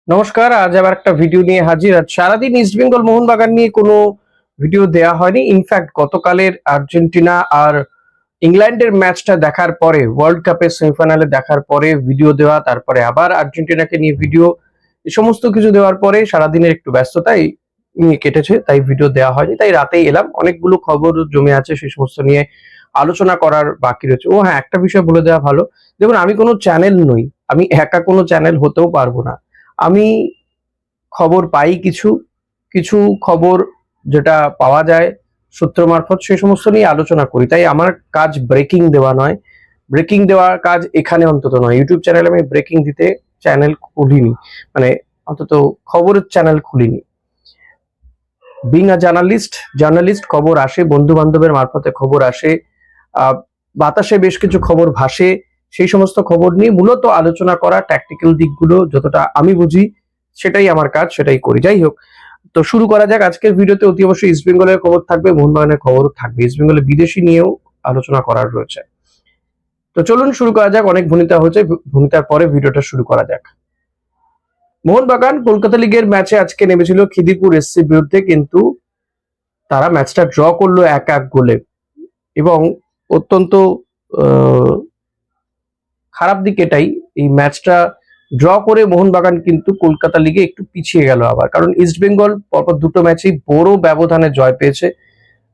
নমস্কার, আজ আবার একটা ভিডিও নিয়ে হাজির। আজ সারাদিন ইস্ট বেঙ্গল মোহনবাগান নিয়ে কোনো ভিডিও দেয়া হয়নি। ইনফ্যাক্ট গতকালের আর্জেন্টিনা আর ইংল্যান্ডের ম্যাচটা দেখার পরে, ওয়ার্ল্ড কাপের সেমিফাইনালে দেখার পরে ভিডিও দেওয়া, তারপরে আবার আর্জেন্টিনাকে নিয়ে ভিডিও, এই সমস্ত কিছু দেওয়ার পরে সারাদিনের একটু ব্যস্ততাই নিয়ে কেটেছে, তাই ভিডিও দেওয়া হয়নি। তাই রাতেই এলাম, অনেকগুলো খবর জমে আছে, সেই সমস্ত নিয়ে আলোচনা করার বাকি রয়েছে। ও হ্যাঁ, একটা বিষয় বলে দেওয়া ভালো। দেখুন, আমি কোনো চ্যানেল নই, আমি একা কোনো চ্যানেল হতেও পারবো না। আমি খবর পাই কিছু, কিছু খবর যেটা পাওয়া যায় সূত্র মারফত, সে সমস্ত নিয়ে আলোচনা করি। তাই আমার কাজ ব্রেকিং দেওয়া নয়, ব্রেকিং দেওয়ার কাজ এখানে অন্তত নয়। ইউটিউব চ্যানেলে আমি ব্রেকিং দিতে চ্যানেল খুলিনি, মানে অন্তত খবরের চ্যানেল খুলিনি। বিং আ জার্নালিস্ট খবর আসে, বন্ধু বান্ধবের মারফতে খবর আসে, বাতাসে বেশ কিছু খবর ভাসে, সেই সমস্ত খবর নিয়ে মূলত আলোচনা করা, ট্যাকটিক্যাল দিকগুলো যতটা আমি বুঝি সেটাই আমার কাজ, সেটাই করি। যাই হোক, তো শুরু করা যাক। আজকের ভিডিওতে অতি অবশ্যই ইস্ট বেঙ্গলের খবর থাকবে, মোহনবাগানের খবরও থাকবে, ইস্ট বেঙ্গলের বিদেশি নিয়েও আলোচনা করার রয়েছে। তো চলুন শুরু করা যাক। অনেক ভূমিতা হচ্ছে, ভূমিতার পরে ভিডিওটা শুরু করা যাক। মোহনবাগান কলকাতা লিগের ম্যাচে আজকে নেমেছিল খিদিরপুর এসসির বিরুদ্ধে, কিন্তু তারা ম্যাচটা ড্র করলো 1-1 গোলে। এবং অত্যন্ত খারাপ দিক এটাই, এই ম্যাচটা ড্র করে মোহনবাগান কিন্তু কলকাতা লিগে একটু পিছিয়ে গেল আবার, কারণ ইস্ট বেঙ্গল পরপর দুটো ম্যাচেই বড় ব্যবধানে জয় পেয়েছে।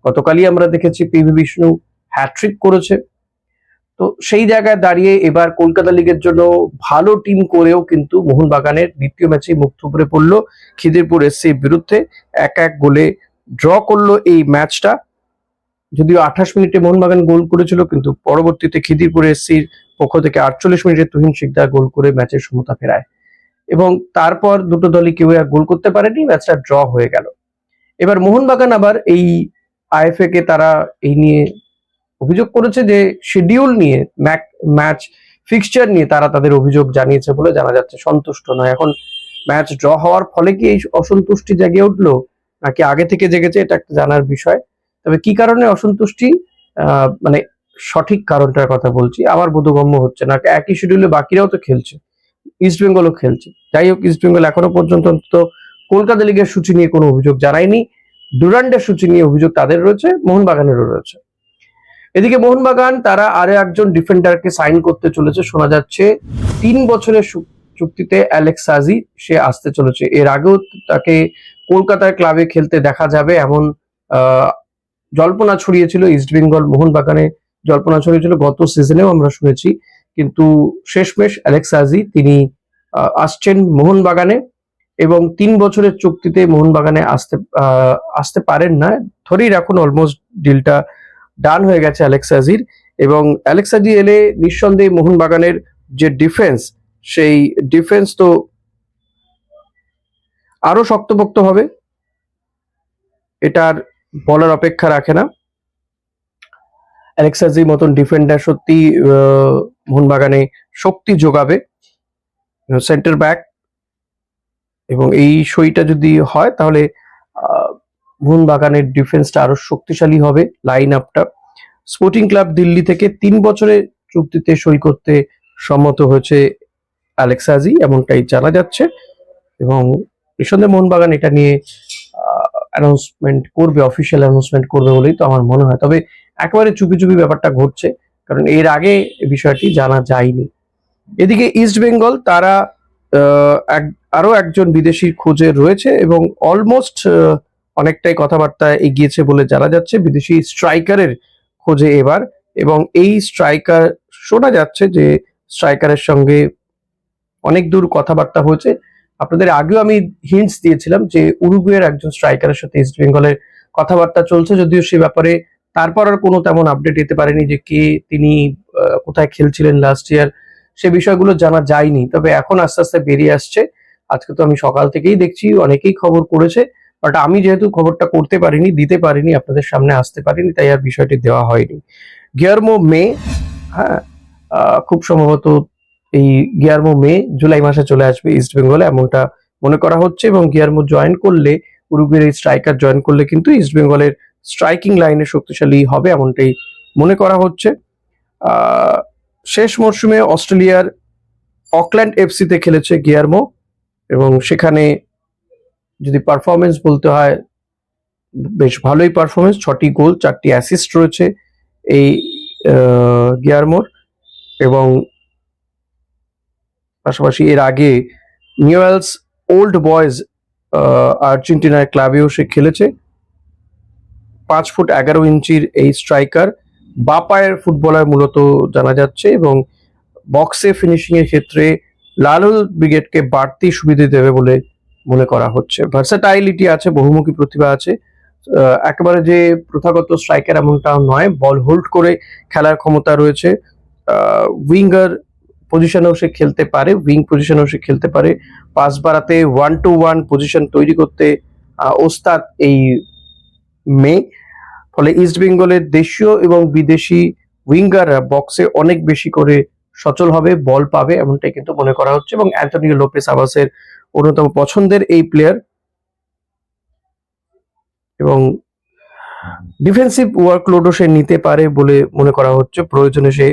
গতকালই আমরা দেখেছি পিভি বিষ্ণু হ্যাট্রিক করেছে। তো সেই জায়গায় দাঁড়িয়ে এবার কলকাতা লিগের জন্য ভালো টিম করেও কিন্তু মোহনবাগানের দ্বিতীয় ম্যাচে মুখ থুবড়ে পড়লো খিদিরপুর এসসির বিরুদ্ধে, 1-1 গোলে ড্র করলো এই ম্যাচটা। যদিও 28 মিনিটে মোহনবাগান গোল করেছিল, কিন্তু পরবর্তীতে খিদিরপুর এসসির পক্ষ থেকে 48 মিনিটে তুহিন শিকদার গোল করে ম্যাচের সমতা ফেরায়, এবং তারপর দুটো দলই কেউ আর গোল করতে পারেনি, ম্যাচটা ড্র হয়ে গেল। এবার মোহনবাগান আবার এই আইএফএ কে তারা এই নিয়ে অভিযোগ করেছে যে শিডিউল নিয়ে, ম্যাচ ফিক্সচার নিয়ে তারা তাদের অভিযোগ জানিয়েছে বলে জানা যাচ্ছে, সন্তুষ্ট নয়। এখন ম্যাচ ড্র হওয়ার ফলে কি এই অসন্তুষ্টি জেগে উঠলো, নাকি আগে থেকে জেগেছে, এটা একটা জানার বিষয়। তবে কি কারণে অসন্তুষ্টি, মানে সঠিক কারণটার কথা বলছি, আমার বোধগম্য হচ্ছে না। একই শিডিউলে বাকিরাও তো খেলছে, ইস্ট বেঙ্গলও খেলছে। যাই হোক, ইস্ট বেঙ্গল এখনো পর্যন্ত কলকাতা লিগের সূচি নিয়ে কোনো অভিযোগ জানায়নি। ডুরান্ডের সূচি নিয়ে অভিযোগ তাদের রয়েছে, মোহনবাগানেরও রয়েছে। এদিকে মোহনবাগান তারা আরো একজন ডিফেন্ডারকে সাইন করতে চলেছে, শোনা যাচ্ছে 3 বছরের চুক্তিতে অ্যালেক্স সাজি সে আসতে চলেছে। এর আগেও তাকে কলকাতার ক্লাবে খেলতে দেখা যাবে এমন জল্পনা ছড়িয়েছিল ইস্ট বেঙ্গল মোহনবাগানে, জল্পনা ছড়িয়েছিল গত সিজনেও আমরা শুনেছি। কিন্তু শেষমেশ অ্যালেক্স সাজি তিনি আসছেন মোহনবাগানে, এবং 3 বছরের চুক্তিতে মোহনবাগানে আসতে পারেন না, ধরেই রাখুন অলমোস্ট ডিলটা ডান হয়ে গেছে অ্যালেক্স সাজির। এবং অ্যালেক্স সাজি এলে নিঃসন্দেহে মোহনবাগানের যে ডিফেন্স, সেই ডিফেন্স তো আরো শক্তপোক্ত হবে, এটার বলার অপেক্ষা রাখে না। অ্যালেক্স সাজির মতন ডিফেন্ডার সত্যি মোহনবাগানে শক্তি যোগাবে, সেন্টার ব্যাক। এবং এই সইটা যদি হয় তাহলে মোহনবাগানের ডিফেন্সটা আরো শক্তিশালী হবে, লাইন আপটা। স্পোর্টিং ক্লাব দিল্লি থেকে 3 বছরের চুক্তিতে সই করতে সম্মত হয়েছে অ্যালেক্স সাজি, এমনটাই জানা যাচ্ছে। এবং নিঃসন্দেহে মোহনবাগান এটা নিয়ে অ্যানাউন্সমেন্ট করবে, অফিসিয়াল অ্যানাউন্সমেন্ট করবে বলেই তো আমার মনে হয়। তবে একেবারে চুপি চুপি ব্যাপারটা ঘটছে, কারণ এর আগে বিষয়টি জানা যায়নি। এদিকে ইস্ট বেঙ্গল তারা আরো একজন বিদেশির খোঁজে রয়েছে, এবং অলমোস্ট অনেকটাই কথাবার্তা এগিয়েছে বলে জানা যাচ্ছে বিদেশি স্ট্রাইকারের খোঁজে এবার। এবং এই স্ট্রাইকার, শোনা যাচ্ছে যে স্ট্রাইকারের সঙ্গে অনেক দূর কথাবার্তা হয়েছে। আপনাদের আগেও আমি হিন্টস দিয়েছিলাম যে উরুগুয়ের একজন স্ট্রাইকারের সাথে ইস্ট বেঙ্গলের কথাবার্তা চলছে, যদিও সে ব্যাপারে তারপর আর কোনো তেমন আপডেট দিতে পারেনি, যে কে তিনি, কোথায় খেলছিলেন লাস্ট ইয়ার, সে বিষয়গুলো জানা যায়নি। তবে এখন আস্তে আস্তে বেরিয়ে আসছে। আজকে তো আমি সকাল থেকেই দেখছি অনেকেই খবর করেছে, বাট আমি যেহেতু খবরটা করতে পারিনি, দিতে পারিনি, আপনাদের সামনে আসতে পারিনি, তাই আর বিষয়টি দেওয়া হয়নি। গিয়ারমো মে, হ্যাঁ, খুব সম্ভবত এই গিয়ারমো মে জুলাই মাসে চলে আসবে ইস্ট বেঙ্গলে, এমনটা মনে করা হচ্ছে। এবং গিয়ারমো জয়েন করলে, উরুগুয়ের এই স্ট্রাইকার জয়েন করলে কিন্তু ইস্ট বেঙ্গলের স্ট্রাইকিং লাইনে শক্তিশালী হবে, এমনটাই মনে করা হচ্ছে। শেষ মরশুমে অস্ট্রেলিয়ার অকল্যান্ড এফসিতে খেলেছে গিয়ারমো, এবং সেখানে যদি পারফরমেন্স বলতে হয়, বেশ ভালোই পারফরমেন্স, 6টি গোল 4টি অ্যাসিস্ট রয়েছে এই গিয়ারমোর। এবং পাশাপাশি এর আগে নিউয়েলস ওল্ড বয়েজ আর্জেন্টিনার ক্লাবেও সে খেলেছে। 5 ফুট 11 ইঞ্চির এই স্ট্রাইকার, বাপায়ের ফুটবলার মূলত জানা যাচ্ছে, এবং বক্সে ফিনিশিং এর ক্ষেত্রে লালুল ব্রিগেডকে বাড়তি সুবিধা দেবে বলে মনে করা হচ্ছে। ভার্সাটাইলিটি আছে, বহুমুখী প্রতিভা আছে, একেবারে যে প্রথাগত স্ট্রাইকার এমনটাও নয়, বল হোল্ড করে খেলার ক্ষমতা রয়েছে। উইঙ্গার পজিশনেও সে খেলতে পারে, উইং পজিশনেও সে খেলতে পারে, পাস বাড়াতে 1-to-1 পজিশন তৈরি করতে ওস্তাদ এই মেয়ে। ফলে ইস্ট বেঙ্গলের দেশীয় এবং বিদেশি উইঙ্গাররা বক্সে অনেক বেশি করে সচল হবে, বল পাবে, এমনটাই কিন্তু মনে করা হচ্ছে। এবং অ্যান্টনিও লোপেস আবাসের অন্যতম পছন্দের এই প্লেয়ার, এবং ডিফেন্সিভ ওয়ার্কলোডও সে নিতে পারে বলে মনে করা হচ্ছে, প্রয়োজনে সে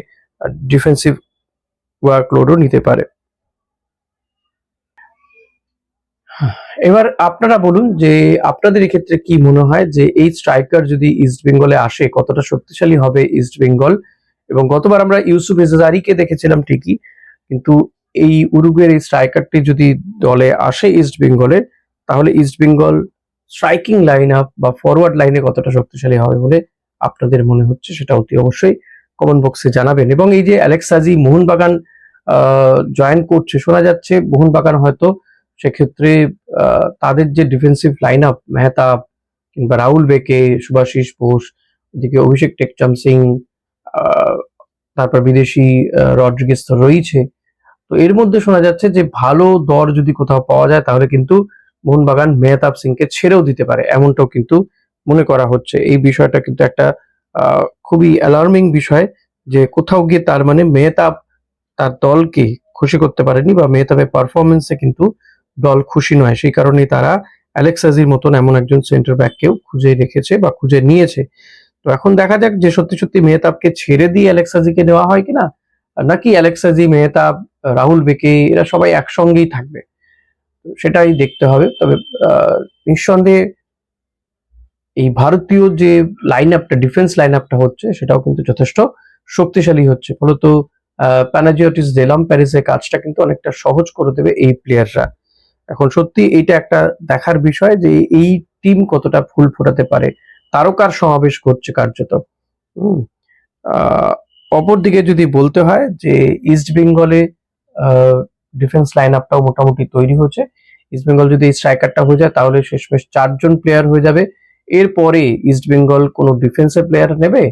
ডিফেন্সিভ ওয়ার্কলোডও নিতে পারে। এবার আপনারা বলুন যে আপনাদের এক্ষেত্রে কি মনে হয় যে এই স্ট্রাইকার যদি ইস্ট বেঙ্গলে আসে কতটা শক্তিশালী হবে ইস্ট বেঙ্গল? এবং গতবার আমরা ইউসুফ এজাজারিকে দেখেছিলাম ঠিকই, কিন্তু এই উরুগুয়ের এই স্ট্রাইকারটি যদি দলে আসে ইস্ট বেঙ্গলে, তাহলে east Bengal striking line up বা ফরওয়ার্ড লাইনে কতটা শক্তিশালী হবে বলে আপনাদের মনে হচ্ছে, সেটা অতি অবশ্যই কমেন্ট বক্সে জানাবেন। এবং এই যে অ্যালেক্স সাজি মোহনবাগান জয়েন করছে, শোনা যাচ্ছে মোহনবাগান হয়তো সেক্ষেত্রে তাদের যে ডিফেন্সিভ লাইন আপ, মেহতাব কিংবা রাহুল বেকে, শুভাশিস বোস, এদিকে অভিষেক টেকচাম সিং, তারপর বিদেশি রড্রিগেজ তো রয়েছে, তো এর মধ্যে শোনা যাচ্ছে যে ভালো দর যদি কোথাও পাওয়া যায় তাহলে কিন্তু মোহনবাগান মেহতাব সিংকে ছেড়েও দিতে পারে, এমনটাও কিন্তু মনে করা হচ্ছে। এই বিষয়টা কিন্তু একটা খুবই অ্যালার্মিং বিষয়, যে কোথাও গিয়ে তার মানে মেহতাব তার দলকে খুশি করতে পারেনি, বা মেহতাবের পারফরমেন্সে কিন্তু দল খুশি নয়, সেই কারণেই তারা অ্যালেক্স সাজির মতন এমন একজন সেন্টার ব্যাককেও খুঁজে রেখেছে বা খুঁজে নিয়েছে। তো এখন দেখা যাক যে সত্যি সত্যি মেহতাবকে ছেড়ে দিয়ে অ্যালেক্স সাজিকে নেওয়া হয় কিনা, নাকি অ্যালেক্স সাজি, মেহতাব, রাহুল বেকে এরা সবাই একসঙ্গেই থাকবে, সেটাই দেখতে হবে। তবে নিঃসন্দেহে এই ভারতীয় যে লাইন আপটা, ডিফেন্স লাইন আপটা হচ্ছে, সেটাও কিন্তু যথেষ্ট শক্তিশালী হচ্ছে। ফলত প্যানাজিওটিস দেলাম প্যারিসের কাজটা কিন্তু অনেকটা সহজ করে দেবে এই প্লেয়াররা। এখন সত্যি এইটা একটা দেখার বিষয় যে এই টিম কতটা ফুল ফোটাতে পারে, তারকার সমাবেশ করছে কার্যত। হম অপরদিকে যদি বলতে হয় যে ইস্ট বেঙ্গলে ডিফেন্স লাইন আপটাও মোটামুটি তৈরি হচ্ছে। ইস্ট বেঙ্গল যদি এই স্ট্রাইকারটা হয়ে যায় তাহলে শেষমেশ 4জন প্লেয়ার হয়ে যাবে। এরপরে ইস্ট বেঙ্গল কোনো ডিফেন্সের প্লেয়ার নেবে,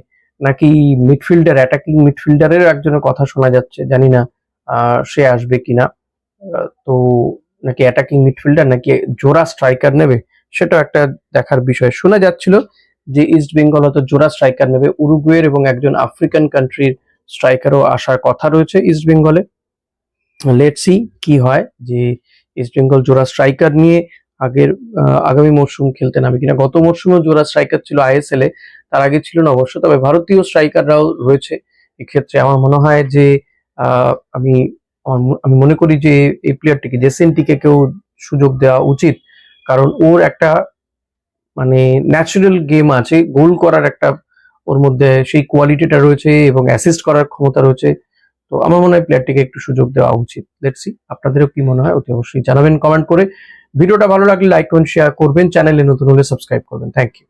নাকি মিডফিল্ডার, অ্যাটাকিং মিডফিল্ডারের একজনের কথা শোনা যাচ্ছে, জানি না সে আসবে কিনা। তো নাকি অ্যাটাকিং মিডফিল্ডার, নাকি জোড়া স্ট্রাইকার নেবে, সেটাও একটা দেখার বিষয়। শোনা যাচ্ছিল যে ইস্ট বেঙ্গল হয়তো জোড়া স্ট্রাইকার নেবে, উরুগুয়ের এবং একজন আফ্রিকান কান্ট্রির স্ট্রাইকারও আসার কথা রয়েছে ইস্ট বেঙ্গলে। লেটস সি কি হয়, যে ইস্ট বেঙ্গল জোড়া স্ট্রাইকার নিয়ে আগামী মরশুম খেলতে নামে কিনা। গত মরশুমেও জোড়া স্ট্রাইকার ছিল আইএসএল এ, তার আগে ছিল না অবশ্য, তবে ভারতীয় স্ট্রাইকাররাও রয়েছে। এক্ষেত্রে আমার মনে হয় যে আমি আমি মনে করি যে এই প্লেয়ারটিকে, জেসেন্টিকে কেউ সুযোগ দেওয়া উচিত, কারণ ওর একটা মানে ন্যাচারাল গেম আছে, গোল করার একটা ওর মধ্যে সেই কোয়ালিটিটা রয়েছে এবং অ্যাসিস্ট করার ক্ষমতা রয়েছে। তো আমার মনে হয় প্লেয়ারটিকে একটু সুযোগ দেওয়া উচিত। লেটস সি, আপনাদেরও কি মনে হয় অতি অবশ্যই জানাবেন কমেন্ট করে। ভিডিওটা ভালো লাগলে লাইক কমেন্ট শেয়ার করবেন, চ্যানেলে নতুন হলে সাবস্ক্রাইব করবেন। Thank you.